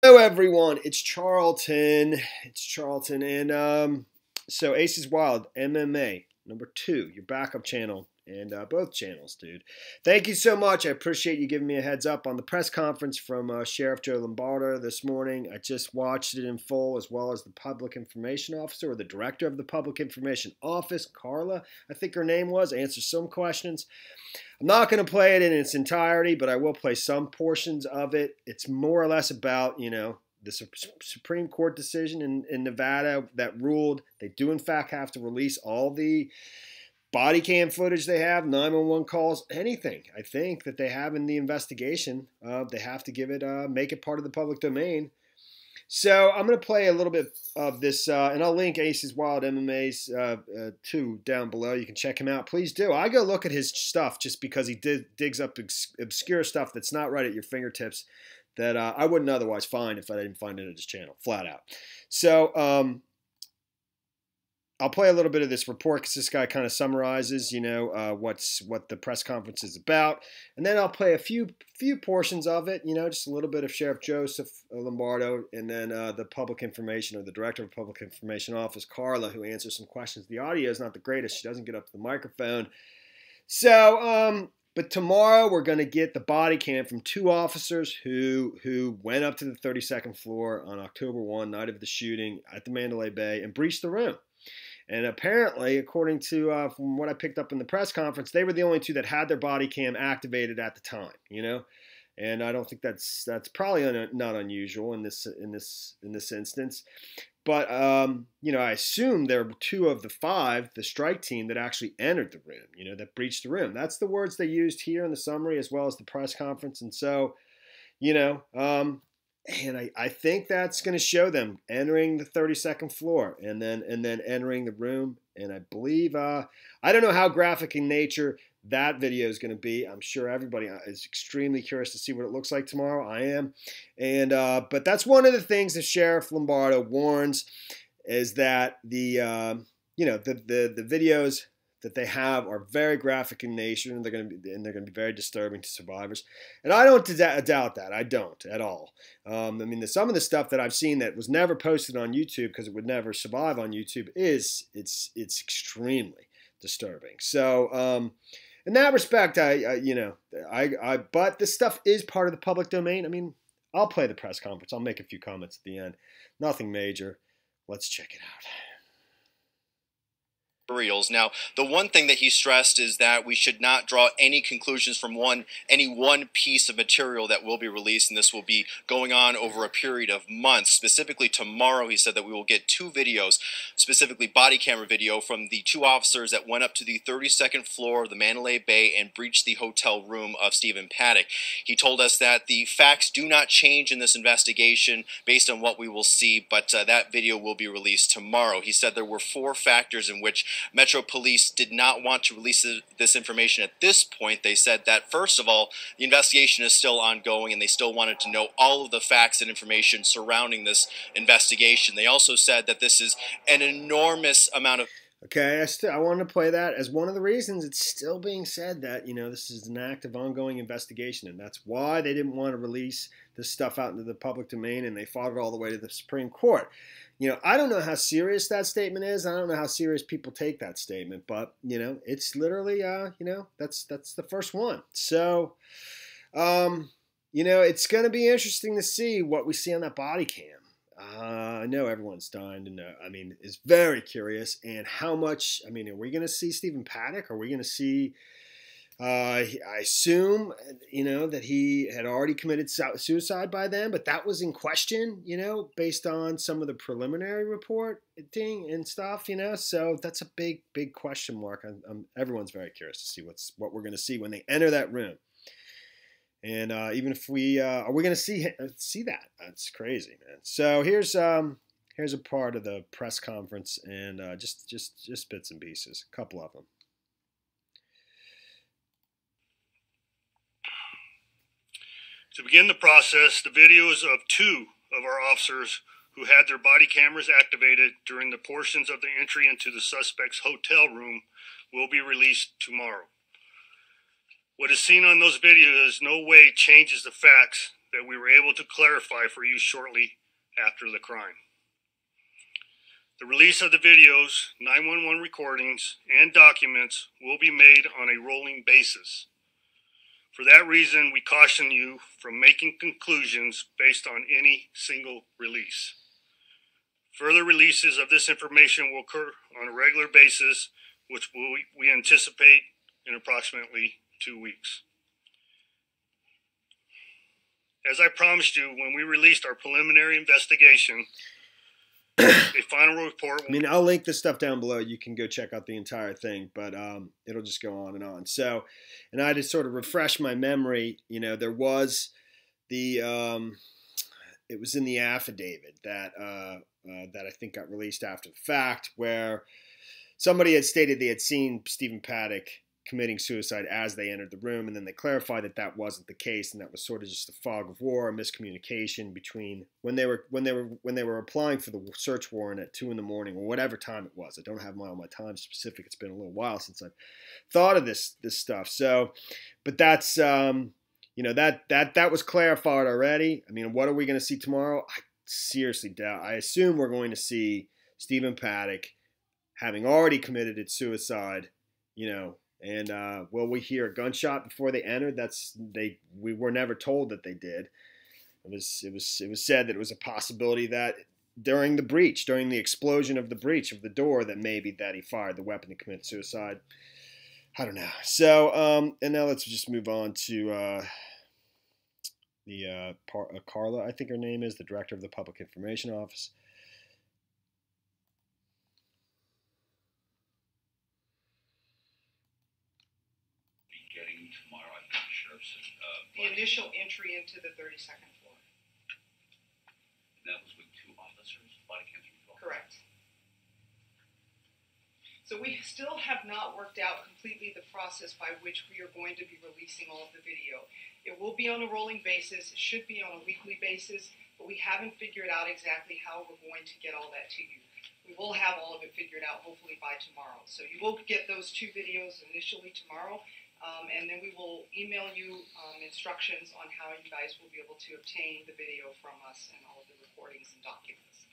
Hello everyone, it's Charlton. And so Aces Wild MMA #2, your backup channel, and both channels, dude. Thank you so much. I appreciate you giving me a heads up on the press conference from Sheriff Joe Lombardo this morning. I just watched it in full, as well as the public information officer, or the director of the public information office, Carla, I think her name was, answer some questions. I'm not going to play it in its entirety, but I will play some portions of it. It's more or less about, the Supreme Court decision in Nevada that ruled they do in fact have to release all the body cam footage they have, 911 calls, anything I think that they have in the investigation. They have to give it, make it part of the public domain. So I'm going to play a little bit of this, and I'll link AcesWildMMA II down below. You can check him out. Please do. I go look at his stuff just because he digs up obscure stuff that's not right at your fingertips that I wouldn't otherwise find if I didn't find it at his channel, flat out. So I'll play a little bit of this report because this guy kind of summarizes, what the press conference is about, and then I'll play a few portions of it, just a little bit of Sheriff Joseph Lombardo, and then the public information, or the director of public information office, Carla, who answers some questions. The audio is not the greatest; she doesn't get up to the microphone. So, but tomorrow we're going to get the body cam from two officers who went up to the 32nd floor on October 1, night of the shooting at the Mandalay Bay, and breached the room. And apparently, according to from what I picked up in the press conference, they were the only two that had their body cam activated at the time. And I don't think that's probably not unusual in this instance. But I assume there were two of the five, the strike team, that actually entered the room. That breached the room. That's the words they used here in the summary as well as the press conference. And so, and I think that's going to show them entering the 32nd floor and then entering the room. And I believe, I don't know how graphic in nature that video is going to be. I'm sure everybody is extremely curious to see what it looks like tomorrow. I am. And but that's one of the things that Sheriff Lombardo warns, is that the videos that they have are very graphic in nature, and they're going to be very disturbing to survivors. And I don't doubt that. I don't at all. Some of the stuff that I've seen that was never posted on YouTube because it would never survive on YouTube it's extremely disturbing. So in that respect, but this stuff is part of the public domain. I'll play the press conference. I'll make a few comments at the end. Nothing major. Let's check it out. Now, the one thing that he stressed is that we should not draw any conclusions from any one piece of material that will be released, and this will be going on over a period of months. Specifically tomorrow, he said that we will get two videos, specifically body camera video, from the two officers that went up to the 32nd floor of the Mandalay Bay and breached the hotel room of Stephen Paddock. He told us that the facts do not change in this investigation based on what we will see, but that video will be released tomorrow. He said there were 4 factors in which Metro Police did not want to release this information at this point. They said that, first of all, the investigation is still ongoing and they still wanted to know all of the facts and information surrounding this investigation. They also said that this is an enormous amount of... Okay, I wanted to play that as one of the reasons it's still being said that, this is an active, ongoing investigation, and that's why they didn't want to release this stuff out into the public domain, and they fought it all the way to the Supreme Court. I don't know how serious that statement is. I don't know how serious people take that statement, but, it's literally, that's the first one. So, it's going to be interesting to see what we see on that body cam. I know everyone's dying to know. Is very curious. And how much, are we going to see Stephen Paddock? Are we going to see, I assume, that he had already committed suicide by then, but that was in question, based on some of the preliminary reporting and stuff, so that's a big question mark. Everyone's very curious to see what we're going to see when they enter that room. And even if we are we going to see that? That's crazy, man. So here's a part of the press conference, and just bits and pieces, a couple of them. To begin the process, the videos of 2 of our officers who had their body cameras activated during the portions of the entry into the suspect's hotel room will be released tomorrow. What is seen on those videos no way changes the facts that we were able to clarify for you shortly after the crime. The release of the videos, 911 recordings, and documents will be made on a rolling basis. For that reason, we caution you from making conclusions based on any single release. Further releases of this information will occur on a regular basis, which we anticipate in approximately 2 weeks. As I promised you, when we released our preliminary investigation, a final report will... I mean, I'll link this stuff down below. You can go check out the entire thing, but it'll just go on and on. So, and I just sort of refresh my memory. You know, there was the it was in the affidavit that that I think got released after the fact, where somebody had stated they had seen Stephen Paddock committing suicide as they entered the room, and then they clarified that that wasn't the case, and that was sort of just a fog of war, a miscommunication between when they were applying for the search warrant at 2 in the morning or whatever time it was. I don't have all my time specific. It's been a little while since I've thought of this stuff. So, but that's you know, that was clarified already. I mean, what are we going to see tomorrow? I seriously doubt. I assume we're going to see Stephen Paddock having already committed suicide, you know. And will we hear a gunshot before they entered? We were never told that they did. It was said that it was a possibility that during the explosion of the breach of the door, that maybe that he fired the weapon to commit suicide. I don't know. So and now let's just move on to Carla, I think her name is, the director of the Public Information Office. The initial entry into the 32nd floor. And that was with 2 officers, body cams were Correct. So we still have not worked out completely the process by which we are going to be releasing all of the video. It will be on a rolling basis. It should be on a weekly basis, but we haven't figured out exactly how we're going to get all that to you. We will have all of it figured out hopefully by tomorrow. So you will get those 2 videos initially tomorrow. And then we will email you instructions on how you guys will be able to obtain the video from us and all of the recordings and documents.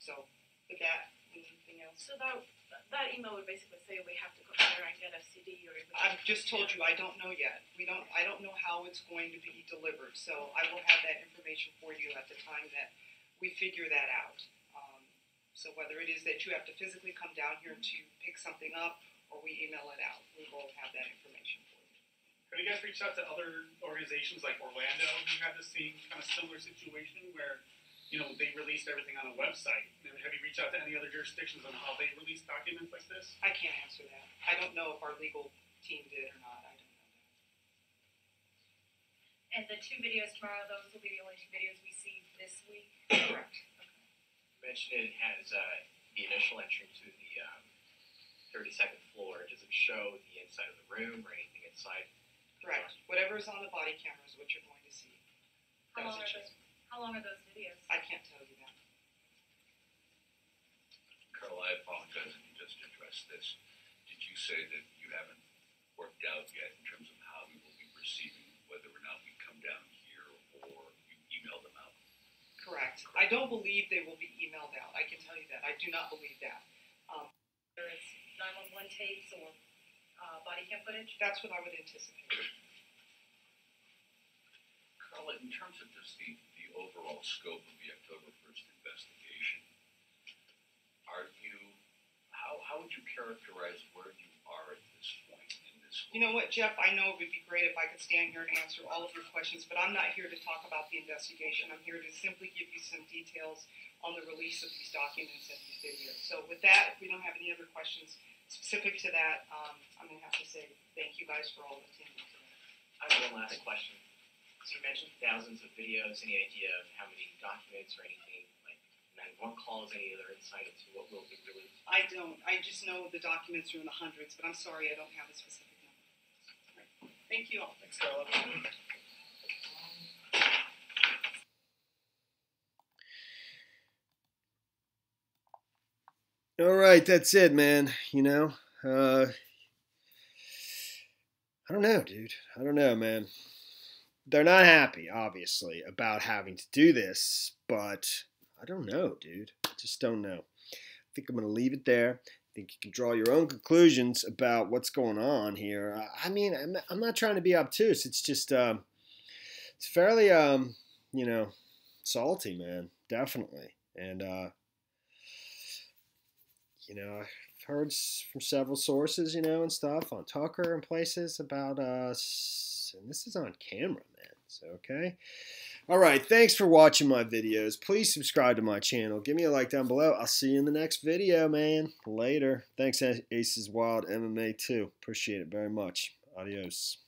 So, with that, anything else? So that email would basically say we have to come here and get a CD or everything. I've just told you I don't know yet. I don't know how it's going to be delivered. So I will have that information for you at the time that we figure that out. So whether it is that you have to physically come down here to pick something up, or we email it out, we will have that information for you. Have you guys reached out to other organizations like Orlando who had the same kind of similar situation where, you know, they released everything on a website? Have you reached out to any other jurisdictions on how they release documents like this? I can't answer that. I don't know if our legal team did or not. I don't know And that. the 2 videos tomorrow, those will be the only 2 videos we see this week? Correct. Okay. You mentioned it has the initial entry to the 32nd floor. Does it show the inside of the room or anything inside? Correct. Whatever is on the body camera is what you're going to see. How long are those videos? I can't tell you that. Carl, I apologize if you just addressed this. Did you say that you haven't worked out yet in terms of how we will be receiving, whether or not we come down here or you email them out? Correct. I don't believe they will be emailed out. I can tell you that. I do not believe that. Whether it's 911 tapes or body cam footage? That's what I would anticipate. Carla, in terms of just the overall scope of the October 1st investigation, how would you characterize where you are at this point in this? You know what, Jeff? I know it would be great if I could stand here and answer all of your questions, but I'm not here to talk about the investigation. I'm here to simply give you some details on the release of these documents and these videos. So with that, if we don't have any other questions specific to that, I'm going to have to say thank you guys for all attending today. I have one last question. So you mentioned thousands of videos. Any idea of how many documents or anything, like 911 calls, any other insight into what will be released? I don't. I just know the documents are in the hundreds, but I'm sorry I don't have a specific number. Right. Thank you all. Thanks, Carla. All right, that's it, man. You know, I don't know, dude. I don't know, man. they're not happy, obviously, about having to do this, but I don't know, dude. I just don't know. I think I'm going to leave it there. I think you can draw your own conclusions about what's going on here. I mean, I'm not trying to be obtuse. It's just, it's fairly, you know, salty, man. Definitely. And, you know, I've heard from several sources, you know, and stuff on Tucker and places about us. And this is on camera, man. So, okay. All right. Thanks for watching my videos. Please subscribe to my channel. Give me a like down below. I'll see you in the next video, man. Later. Thanks, AcesWildMMA II. Appreciate it very much. Adios.